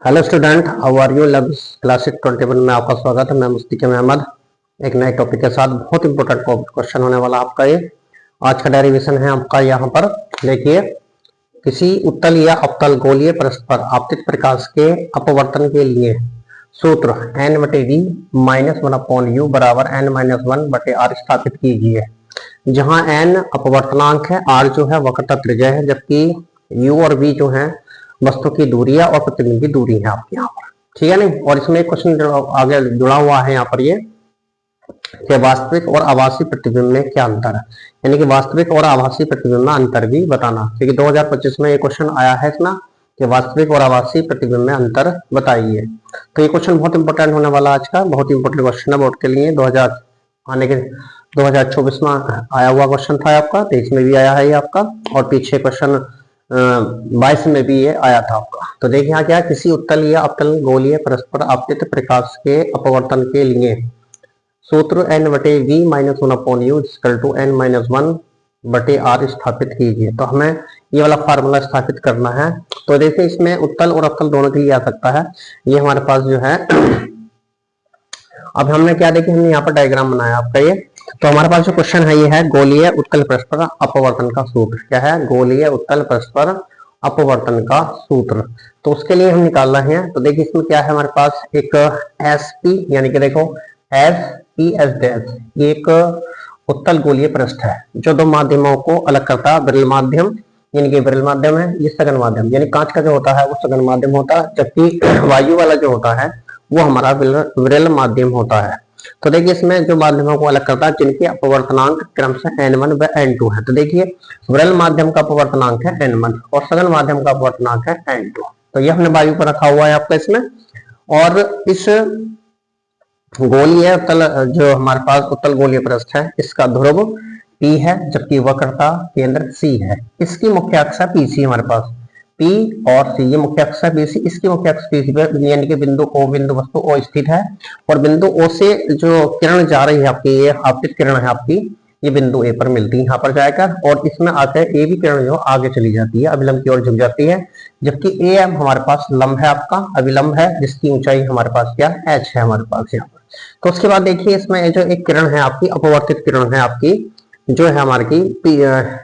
Hello student, how are you. Love classic 21 में आपका स्वागत है। मैं मुस्तकीम अहमद एक नए टॉपिक के साथ। बहुत इंपॉर्टेंट क्वेश्चन होने वाला आपका ये। आज का डेरिवेशन है आपका यहाँ पर। देखिए, किसी उत्तल या अवतल गोलीय परस्पर आपतित प्रकाश के अपवर्तन के लिए सूत्र n बटे V minus one upon U बराबर n माइनस वन बटे आर स्थापित कीजिए। जहां n अपवर्तनांक है, r जो है वक्रता त्रिज्या है, जबकि u और v जो है वस्तु की दूरी है और प्रतिबिंब की दूरी है आपके यहाँ पर। ठीक है नहीं। और इसमें एक क्वेश्चन आगे जुड़ा हुआ है यहाँ पर ये कि वास्तविक और आभासी प्रतिबिंब में क्या अंतर है, यानी कि वास्तविक और आभासी प्रतिबिंब में अंतर भी बताना। क्योंकि 2025 में ये क्वेश्चन आया है इतना कि वास्तविक और आभासी प्रतिबिंब में अंतर बताइए। तो ये क्वेश्चन बहुत इंपॉर्टेंट होने वाला आज का। बहुत इंपॉर्टेंट क्वेश्चन है बोर्ड के लिए। 2024 में आया हुआ क्वेश्चन था आपका, 23 में भी आया है ये आपका, और पीछे क्वेश्चन 22 में भी ये आया था आपका। तो देखिए यहाँ क्या है, किसी उत्तल या अवतल गोलीय परस्पर आपतित प्रकाश के अपवर्तन के लिए सूत्र n बटे V minus one upon U equal to n minus one बटे आर स्थापित कीजिए। तो हमें ये वाला फार्मूला स्थापित करना है। तो देखिए, इसमें उत्तल और अवतल दोनों के लिए आ सकता है। ये हमारे पास जो है अब हमने क्या देखिए, हमने यहाँ पर डायग्राम बनाया आपका ये। तो हमारे पास जो क्वेश्चन है ये है गोलीय उत्तल परस्पर अपवर्तन का सूत्र। क्या है? गोलीय उत्तल परस्पर अपवर्तन का सूत्र। तो उसके लिए हम निकाल रहे हैं। तो देखिए, इसमें क्या है हमारे पास, एक एस पी, यानी कि देखो एस पी एस डैश, एक उत्तल गोलीय पृष्ठ है जो दो माध्यमों को अलग करता है। विरल माध्यम, यानी कि विरल माध्यम है, ये सघन माध्यम, यानी कांच का जो होता है वो सघन माध्यम होता है, जबकि वायु वाला जो होता है वो हमारा विरल माध्यम होता है। तो देखिए, इसमें जो माध्यमों को अलग करता है जिनके अपवर्तनांक क्रमशः n1 व n2 है। तो देखिए, विरल माध्यम का अपवर्तनांक है n1 और सघन माध्यम का अपवर्तनांक है n2। तो ये हमने वायु पर रखा हुआ है आपका इसमें। और इस गोलीय उत्तल जो हमारे पास उत्तल गोलीय पृष्ठ है, इसका ध्रुव P है, जबकि वक्रता केंद्र C है। इसकी मुख्य अक्ष है PC हमारे पास, P और C, ये मुख्य अक्ष है BC। इसकी मुख्य अक्ष BC पर, यानी कि बिंदु O, बिंदु वस्तु O स्थित है, और बिंदु O से जो किरण जा रही है आपकी, ये आपतित किरण है आपकी, ये बिंदु A पर मिलती है, यहाँ पर जाकर, और इसमें आकर A भी किरण जो आगे चली जाती है, अभिलंब की ओर झुक जाती है। जबकि AM हमारे पास लंब है आपका, अभिलंब है, जिसकी ऊंचाई हमारे पास क्या H है हमारे पास यहाँ पर। तो उसके बाद देखिए, इसमें जो एक किरण है आपकी, अपवर्तित किरण है आपकी, जो है हमारे की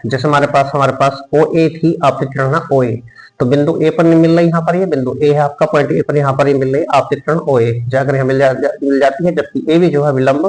जैसे हमारे पास OA थी, आपतित किरण है OA। तो बिंदु A पर नहीं मिल रही, यहाँ पर ये बिंदु A है आपका, पॉइंट A पर यहाँ पर ही मिल रही आपतित किरण OA, जाकर यहाँ मिल जाती है। जबकि AB जो है विलंब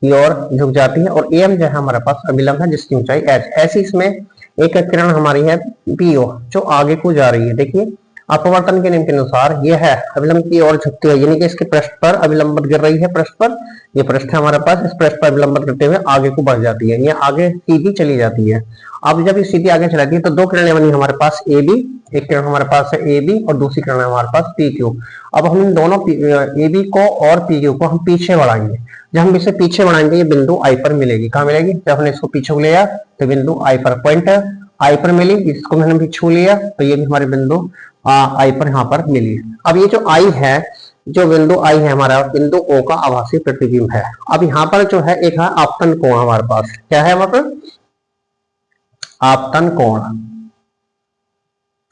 की ओर झुक जाती है, और AM जो है हमारे पास अभिलंब है, जिसकी ऊंचाई H। ऐसी इसमें एक किरण हमारी है PO, जो आगे को जा रही है। देखिए, अपवर्तन के नियम के अनुसार यह है अभिलंब की ओर झुकती है, यानी कि इसके पृष्ठ पर अभिलंबित गिर रही है। पृष्ठ पर ये पृष्ठ है हमारे पास, इस पृष्ठ पर अभिलंबित करते हुए आगे को बढ़ जाती है, ये आगे सीधी चली जाती है। अब जब ये सीधी आगे चलाती है तो दो किरणें बनी हमारे पास AB, एक किरण हमारे पास है AB और दूसरी किरण है हमारे पास PQ। अब हम इन दोनों AB को और PQ को हम पीछे बढ़ाएंगे। जब हम इसे पीछे बढ़ाएंगे, ये बिंदु I पर मिलेगी। कहाँ मिलेगी? जब हमने इसको पीछे को लिया तो बिंदु I पर, पॉइंट I पर मिली, इसको मैंने भी छू लिया तो ये भी हमारे बिंदु I पर यहाँ पर मिली। अब ये जो I है, जो बिंदु I है हमारा, बिंदु O का आभासी प्रतिबिंब है। अब यहाँ पर जो है एक है आपतन कोण हमारे पास। क्या है हमारे पास? आपतन कोण।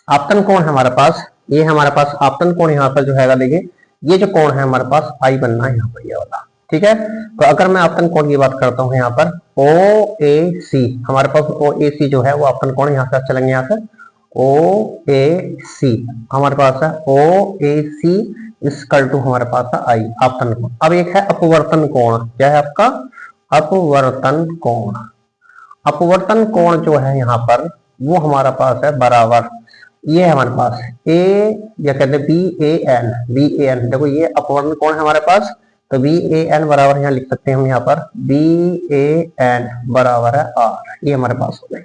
आपतन कोण हमारे पास, ये हमारे पास आपतन कोण यहाँ पर जो है, देखिए ये जो कोण है हमारे पास I बनना है यहाँ पर, ये वाला। ठीक है। तो अगर मैं आपतन कोण की बात करता हूँ यहाँ पर OAC, हमारे पास OAC जो है वो आपतन कोण, यहाँ से चलेंगे, यहाँ से OAC हमारे पास है, OAC इक्वल टू हमारे पास है I, आपतन कोण। अब एक है अपवर्तन कोण। क्या है आपका? अपवर्तन कोण। अपवर्तन कोण जो है यहाँ पर वो हमारा पास है बराबर, ये है हमारे पास A, या कहते हैं BAN। देखो, ये अपवर्तन कोण है हमारे पास, तो BAN बराबर यहाँ लिख सकते हैं हम, यहाँ पर BAN बराबर है R, ये हमारे पास हो गए।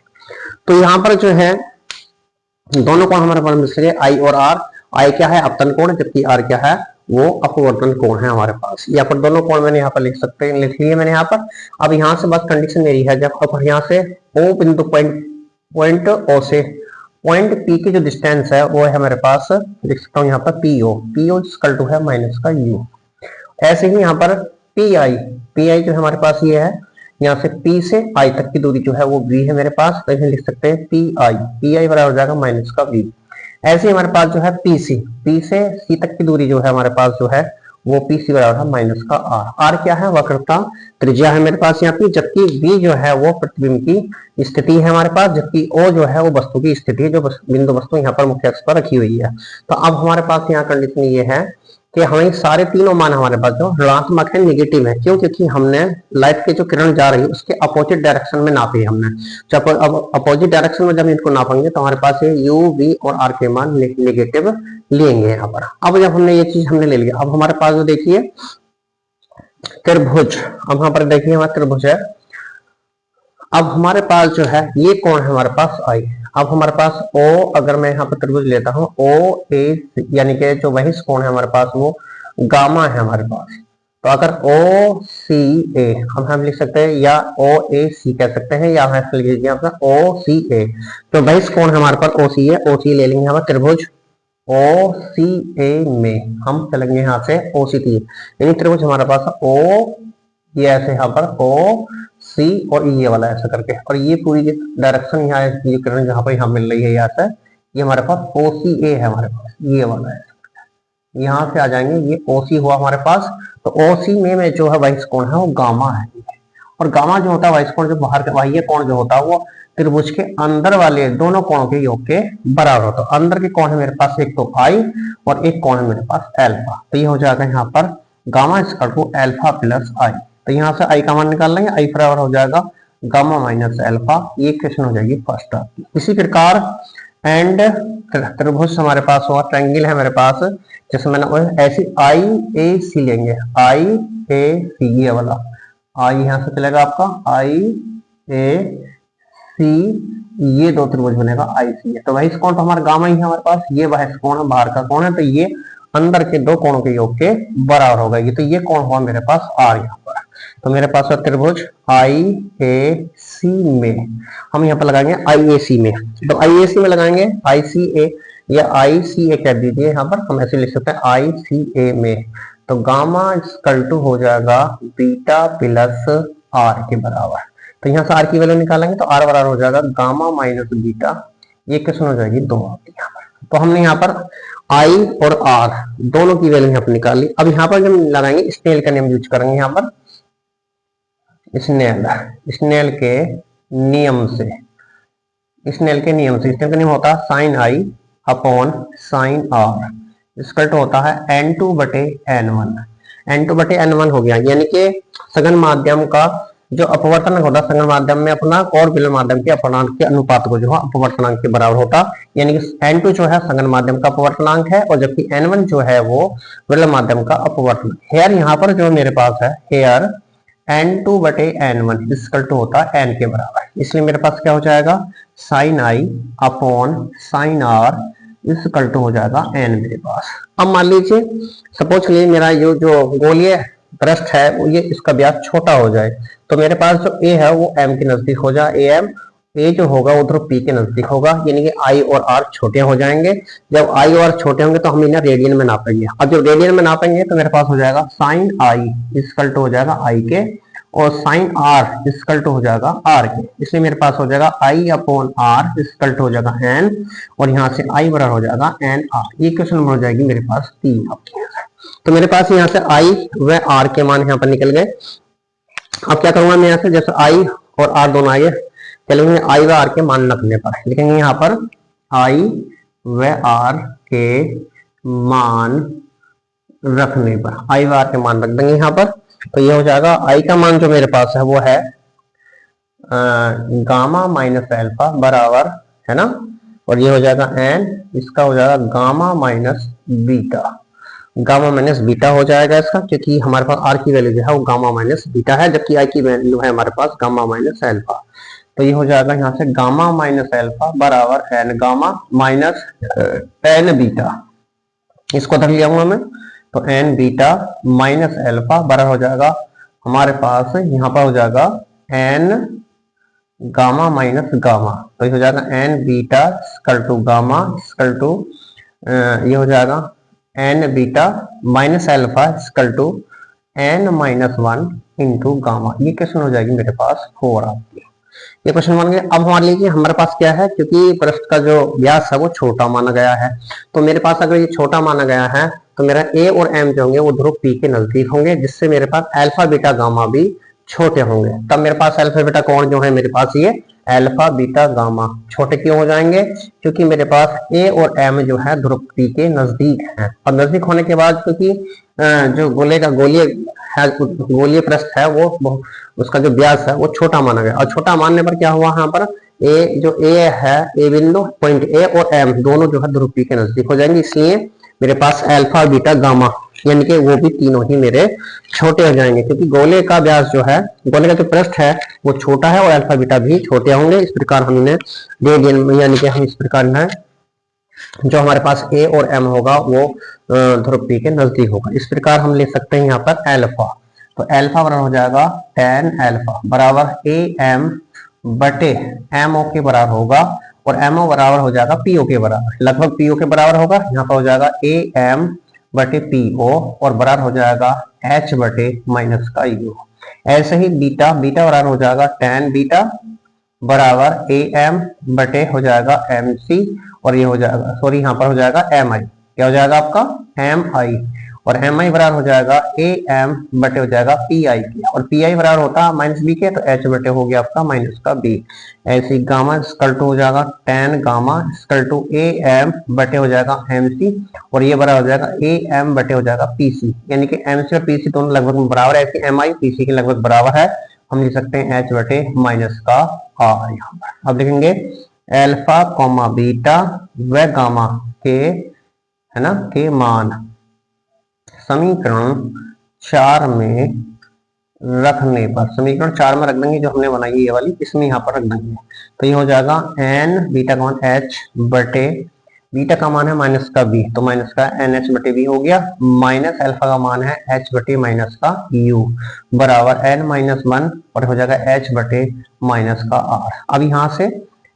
तो यहाँ पर जो है दोनों कोण हमारे पास मिल सके, I और R। I क्या है? अपतन कोण, जबकि R क्या है? वो अपवर्तन कोण है हमारे पास। यहाँ पर दोनों कोण मैंने यहाँ पर लिख सकते हैं, लिख लिए मैंने यहाँ पर। अब यहाँ से बस कंडीशन मेरी है, जब अब यहाँ से O बिंदु पॉइंट O से पॉइंट P की जो डिस्टेंस है वो है हमारे पास, लिख सकता हूँ यहाँ पर PO इक्वल टू है माइनस का U। ऐसे ही यहाँ पर PI जो हमारे पास ये है, यहाँ से P से I तक की दूरी जो है वो V है मेरे पास, तो इसे लिख सकते हैं PI बराबर हो जाएगा माइनस का V। ऐसे हमारे पास जो है पी से सी तक की दूरी जो है हमारे पास जो है वो पी सी बराबर है माइनस का आर। आर क्या है? वक्रता त्रिज्या है मेरे पास यहाँ पे, जबकि बी जो है वो प्रतिबिंब की स्थिति है हमारे पास, जबकि ओ जो है वो वस्तु की स्थिति है, जो बिंदु वस्तु यहाँ पर मुख्य अक्ष पर रखी हुई है। तो अब हमारे पास यहाँ कंडीशन ये है कि हमें सारे तीनों मान हमारे पास जो ऋणात्मक है, नेगेटिव है। क्यों? क्योंकि हमने लाइट की जो किरण जा रही है उसके अपोजिट डायरेक्शन में नापी है हमने। जब अब अपोजिट डायरेक्शन में जब इनको नापेंगे तो हमारे पास ये यू वी और आर के मान नेगेटिव लेंगे यहाँ पर। अब जब हमने ये चीज हमने ले लिया, अब हमारे पास जो देखिए त्रिभुज, अब यहाँ पर देखिए हमारा त्रिभुज है। अब हमारे पास जो है ये कौन है हमारे पास? आई। अब हमारे पास ओ, अगर मैं यहाँ पर त्रिभुज लेता हूँ ओ ए, यानी कि जो वही कोण है हमारे पास वो गामा है हमारे पास। तो अगर ओ सी ए हम लिख सकते हैं, या ओ ए सी कह सकते हैं, या हम लिख लीजिए अपना ओ सी ए। तो वही कोण है हमारे पास ओ सी है, ओ सी ले लेंगे यहाँ पर त्रिभुज ओ सी ए में हम चलेंगे यहाँ से ओ सी टी, यानी त्रिभुज हमारे पास ओ, ये ऐसे यहाँ पर ओ सी और ये वाला ऐसा करके, और ये पूरी डायरेक्शन यहाँ ये किरण जहाँ पर यहाँ मिल रही है यहाँ से, ये हमारे पास ओ सी ए है हमारे पास, ये वाला है। यहाँ से आ जाएंगे, ये ओ सी हुआ हमारे पास। तो ओ सी में जो है वाइस कोण है वो गामा है, और गामा जो होता है वाइस कोण, जो बाहर का बाह्य कोण जो होता है वो त्रिभुज के अंदर वाले दोनों कोणों के योग के बराबर होता है। अंदर के कोण है मेरे पास एक तो आई और एक कोण है मेरे पास एल्फा। तो ये हो जाएगा यहाँ पर gamma equal to alpha plus I. तो यहाँ से आई का मान निकाल लेंगे, आई बराबर हो जाएगा गामा माइनस एल्फा। ये क्वेश्चन हो जाएगी फर्स्ट आपकी। इसी प्रकार एंड त्रिभुज हमारे पास हुआ, ट्रायंगल है मेरे पास जिसमें ऐसी आई ए सी लेंगे, आई ए सी ये वाला, आई यहाँ से चलेगा आपका आई ए सी, ये दो त्रिभुज बनेगा आई सी है। तो वही कोण तो हमारा गामा ही है हमारे पास, ये वह कोण है बाहर का कोण है, तो ये अंदर के दो कोणों के योग के बराबर होगा। ये तो ये कोण हुआ मेरे पास आर यहाँ पर। तो मेरे पास है त्रिभुज आई ए सी में, हम यहाँ पर लगाएंगे आई ए सी में। तो आई ए सी में लगाएंगे आई सी ए या आई सी ए कह दीजिए, यहाँ पर हम ऐसे लिख सकते हैं आई सी ए में। तो गामा इक्वल टू हो जाएगा बीटा प्लस आर के बराबर। तो यहाँ से आर की वैल्यू निकालेंगे तो आर बराबर हो जाएगा गामा माइनस बीटा। ये क्वेश्चन हो जाएगी 2 आपकी यहाँ पर। तो हमने यहाँ पर आई और आर दोनों की वैल्यू यहाँ पर निकाल ली। अब यहाँ पर जब लगाएंगे स्नेल का नियम यूज करेंगे, यहाँ पर स्नेल के नियम से, स्नेल के नियम से, स्नेल का नियम होता है sine I upon sine R इसका होता है n2 बटे n1। n2 बटे n1 हो गया, यानी कि सघन माध्यम का जो अपवर्तनांक होता है सघन माध्यम में अपनांक और विलयन माध्यम के अपवर्तनांक के अनुपात को जो है अपवर्तनांक के बराबर होता, यानी कि n2 जो है सघन माध्यम का अपवर्तनांक है और जबकि n1 जो है वो विलयन माध्यम का अपवर्तनांक। हेयर यहाँ पर जो मेरे पास है हेयर n2 बटे n1 इसकल टू होता है n के बराबर, इसलिए मेरे पास क्या हो जाएगा sine I upon sine R is equal to हो जाएगा n मेरे पास। अब मान लीजिए सपोज लीजिए मेरा ये जो गोलीय पृष्ठ है वो ये इसका व्यास छोटा हो जाए, तो मेरे पास जो a है वो m के नजदीक हो जाए, a जो होगा उधर p के नजदीक होगा, यानी कि i और r छोटे हो जाएंगे। जब i और r छोटे होंगे तो हम इन्हें रेडियन में नापेंगे। अब जब रेडियन में नापेंगे तो मेरे पास हो जाएगा साइन i इसकल टू हो जाएगा i के, और साइन r इसकल टू हो जाएगा r के, इसलिए मेरे पास हो जाएगा i upon r is equal to हो जाएगा n, और यहाँ से i बराबर हो जाएगा n r। ये क्वेश्चन नंबर हो जाएगी मेरे पास 3 आपके यहाँ से। तो मेरे पास यहाँ से i व r के मान यहाँ पर निकल गए। अब क्या करूंगा मैं यहाँ से, जैसे i और r दोनों आए चलेंगे i व r के मान रखने पर, लिखेंगे यहाँ पर i व r के मान रखने पर, i व r के मान रख देंगे यहाँ पर। तो ये हो जाएगा i का मान जो मेरे पास है वो है गामा माइनस एल्फा बराबर है ना, और ये हो जाएगा n, इसका हो जाएगा gamma minus beta, gamma minus beta हो जाएगा इसका, क्योंकि हमारे पास r की वैल्यू जो है वो गामा माइनस बीटा है, जबकि i की वैल्यू है हमारे पास गामा माइनस एल्फा। तो ये हो जाएगा यहाँ से गामा माइनस एल्फा बराबर n gamma minus n beta, इसको धर लिया हूँ मैं। तो n बीटा माइनस एल्फा बराबर हो जाएगा हमारे पास यहाँ पर हो जाएगा n गामा माइनस गामा। तो ये हो जाएगा n beta equal to gamma equal to, ये हो जाएगा n beta minus alpha equal to n minus 1 into gamma. ये क्वेश्चन हो जाएगी मेरे पास 4 आपकी। ये क्वेश्चन मान गए। अब मान लीजिए हमारे पास क्या है, क्योंकि पृष्ठ का जो व्यास है वो छोटा माना गया है, तो मेरे पास अगर ये छोटा माना गया है तो मेरा ए और एम जो होंगे वो ध्रुव पी के नजदीक होंगे, जिससे मेरे पास अल्फा बीटा गामा भी छोटे होंगे। तब मेरे पास अल्फा बीटा कोण जो है मेरे पास ये अल्फा बीटा गामा छोटे क्यों हो जाएंगे, क्योंकि मेरे पास ए और एम जो है ध्रुव पी के नजदीक है। और नजदीक होने के बाद क्योंकि जो गोले का गोलीय पृष्ठ है वो उसका जो व्यास है वो छोटा माना गया, और छोटा मानने पर क्या हुआ यहाँ पर ए है, ए बिंदु पॉइंट ए और एम दोनों जो है ध्रुव पी के नजदीक हो जाएंगे, इसलिए मेरे पास अल्फा बीटा गामा यानी कि वो भी तीनों ही मेरे छोटे हो जाएंगे, क्योंकि गोले का व्यास जो है, गोले का जो पृष्ठ है वो छोटा है और अल्फा बीटा भी छोटे होंगे। इस प्रकार हम इन्हें दे दिए, यानी कि हम इस प्रकार है जो हमारे पास ए और एम होगा वो ध्रुव पी के नजदीक होगा। इस प्रकार हम ले सकते हैं यहाँ पर अल्फा, तो अल्फा बराबर हो जाएगा tan अल्फा बराबर ए एम बटे एम ओ के बराबर होगा, और एम ओ बराबर हो जाएगा पी ओ के बराबर, लगभग पी ओ के बराबर होगा। यहाँ पर हो जाएगा ए एम बटे पी ओ और बराबर हो जाएगा एच बटे माइनस का यू। ऐसे ही बीटा बराबर हो जाएगा tan बीटा बराबर ए एम बटे हो जाएगा एम सी, और ये हो जाएगा सॉरी यहाँ पर हो जाएगा एम आई, क्या हो जाएगा आपका एम आई, और एम आई बराबर हो जाएगा ए एम बटे हो जाएगा पी आई के, और पी आई बराबर होता है माइनस बी के, तो एच बटे हो गया आपका माइनस का बी। ऐसी गामा स्कल टू हो जाएगा tan gamma equal to A M बटे हो जाएगा एम सी, और ये बराबर हो जाएगा ए एम बटे हो जाएगा पी सी, यानी कि एम सी और पी सी दोनों लगभग बराबर है, ऐसी एम आई पी सी के लगभग बराबर है, हम लिख सकते हैं एच बटे माइनस का आर यहाँ पर। अब लिखेंगे अल्फा कॉमा बीटा व गामा के है ना के मान समीकरण 4 में रखने पर, समीकरण 4 में रख देंगे जो हमने बनाई है ये वाली, इसमें यहाँ पर रख देंगे, तो ये हो जाएगा एन बीटा का मान एच बटे बीटा का मान है माइनस का बी, तो माइनस का एन एच बटे बी हो गया, माइनस अल्फा का मान है एच बटे माइनस का यू बराबर एन माइनस 1 और हो जाएगा एच बटे माइनस का आर। अब यहाँ से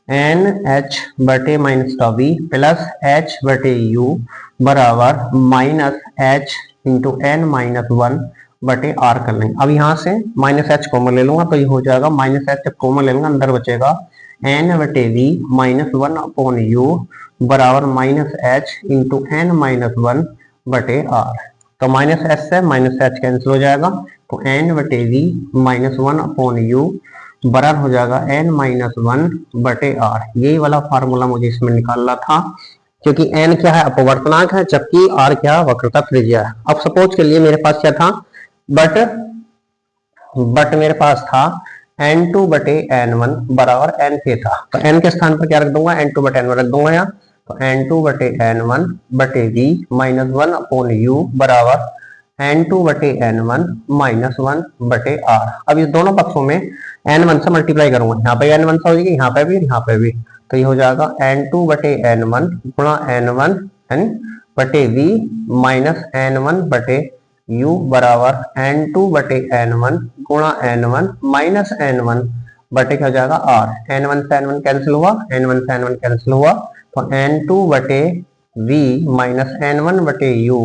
एन एच बटे माइनस का बी प्लस एच बटे यू बराबर minus H into N minus 1 बटे आर कर लेंगे। अब यहाँ से माइनस एच कॉमन ले लूंगा, तो ये हो जाएगा माइनस एच जब कॉमन ले लूंगा अंदर बचेगा एन बटे वी माइनस 1 अपॉन यू बराबर minus H into N minus 1 बटे आर। तो माइनस एच से माइनस एच कैंसिल हो जाएगा, तो एन बटे वी माइनस 1 अपॉन यू बराबर हो जाएगा एन माइनस 1 बटे आर। यही वाला फार्मूला मुझे इसमें निकालना था, क्योंकि एन क्या है अपवर्तनांक है, जबकि आर क्या वक्रता त्रिज्या है। अब सपोज के लिए मेरे पास क्या था, बट मेरे पास था n2 बटे n1 बराबर n के था, तो n के स्थान पर क्या रख दूंगा n2 बटे n1 रख दूंगा यहाँ, तो n2 बटे n1 बटे v माइनस 1 अपॉन u बराबर n2 बटे n1 माइनस 1 बटे r। अब इस दोनों पक्षों में n1 से मल्टीप्लाई करूंगा, यहाँ पे n1 से हो जाएगी, यहाँ पे भी यहाँ पे भी, तो ये हो जाएगा n2 बटे n1 गुणा n1 बटे v माइनस n1 बटे u बराबर n2 बटे n1 गुणा n1 माइनस n1 बटे क्या हो जाएगा r। n1 से n1 कैंसिल हुआ, n1 से n1 कैंसिल हुआ, तो n2 बटे v माइनस n1 बटे u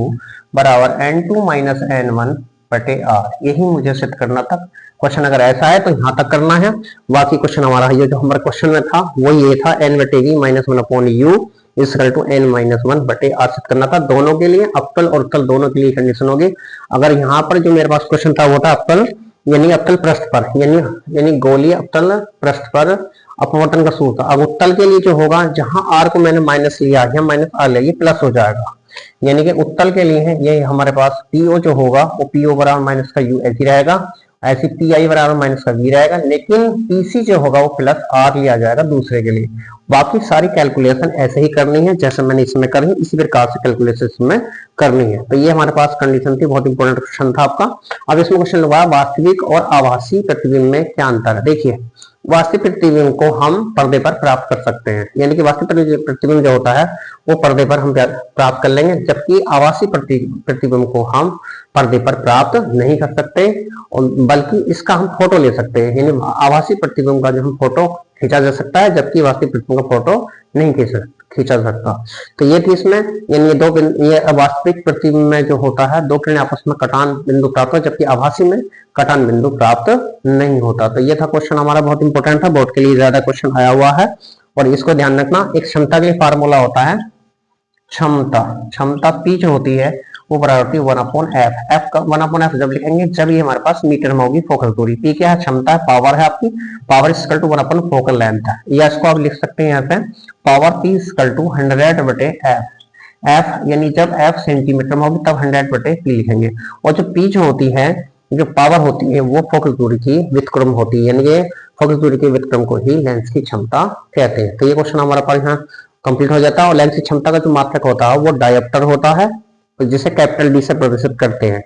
बराबर n2 माइनस n1 बटे r। यही मुझे सिद्ध करना था। क्वेश्चन अगर ऐसा है तो यहाँ तक करना है, बाकी क्वेश्चन हमारा ये जो हमारे क्वेश्चन में था वो ये था n बटे v minus 1 upon u equal to n minus 1 बटे r सिद्ध करना था। दोनों के लिए अवतल और उत्तल दोनों के लिए कंडीशन होगी। अगर यहाँ पर जो मेरे पास क्वेश्चन था वो था अवतल यानी अवतल पृष्ठ पर, यानी गोलीय अवतल पृष्ठ पर अपवर्तन का सूत्र। अब उत्तल के लिए जो होगा, जहां r को मैंने माइनस लिया या माइनस r ले, ये प्लस हो जाएगा, यानी कि उत्तल के लिए है ये हमारे पास PO जो होगा वो PO बराबर माइनस का U ऐसी रहेगा, ऐसी PI बराबर माइनस का V रहेगा, लेकिन PC जो होगा वो प्लस R लिया जाएगा दूसरे के लिए। बाकी सारी कैलकुलेशन ऐसे ही करनी है जैसे मैंने इसमें करी, इसी प्रकार से कैलकुलेशन इसमें करनी है। तो ये हमारे पास कंडीशन थी, बहुत इंपॉर्टेंट क्वेश्चन था आपका। अब इसमें क्वेश्चन लगा वास्तविक और आभासी प्रतिबिंब में क्या अंतर है। देखिए, वास्तविक प्रतिबिंब को हम पर्दे पर प्राप्त कर सकते हैं, यानी कि वास्तविक प्रतिबिंब जो होता है वो पर्दे पर हम प्राप्त कर लेंगे, जबकि आभासी प्रतिबिंब को हम पर्दे पर प्राप्त नहीं कर सकते, बल्कि इसका हम फोटो ले सकते हैं। यानी आभासी प्रतिबिंब का जो हम फोटो खींचा जा सकता है, जबकि वास्तविक प्रतिबिंब का फोटो नहीं खींचा सकता। तो ये थी इसमें, यानी ये वास्तविक प्रतिबिंब में जो होता है दो किरणें आपस में कटान बिंदु प्राप्त हो, जबकि आभासी में कटान बिंदु प्राप्त नहीं होता। तो ये था क्वेश्चन हमारा, बहुत इंपॉर्टेंट था, बोर्ड के लिए ज्यादा क्वेश्चन आया हुआ है। और इसको ध्यान रखना, एक क्षमता के लिए फार्मूला होता है क्षमता पी जो होती है वो बराबर होती है 1/f। f का 1/f जब लिखेंगे जब ये हमारे पास मीटर में होगी फोकल दूरी। पी क्या है? क्षमता है, पावर है आपकी, power equal to 1 focal length है, या इसको आप लिख सकते हैं यहाँ पे power P equal to 100/f। f यानी जब f सेंटीमीटर में होगी तब 100/p लिखेंगे। और जो p जो होती है, जो पावर होती है, वो फोकल दूरी की व्युत्क्रम होती है, यानी ये फोकल दूरी के व्युत्क्रम को ही लेंस की क्षमता कहते हैं। तो ये क्वेश्चन हमारा पास यहाँ कंप्लीट हो जाता है। और लेंस की क्षमता का जो मात्रक होता है वो डायोप्टर होता है, जिसे कैपिटल डी से प्रदर्शित करते हैं।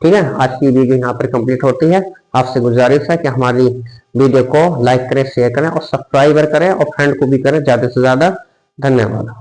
ठीक है, आज की वीडियो यहाँ पर कंप्लीट होती है। आपसे गुजारिश है कि हमारी वीडियो को लाइक करें, शेयर करें और सब्सक्राइबर करें और फ्रेंड को भी करें ज्यादा से ज्यादा। धन्यवाद।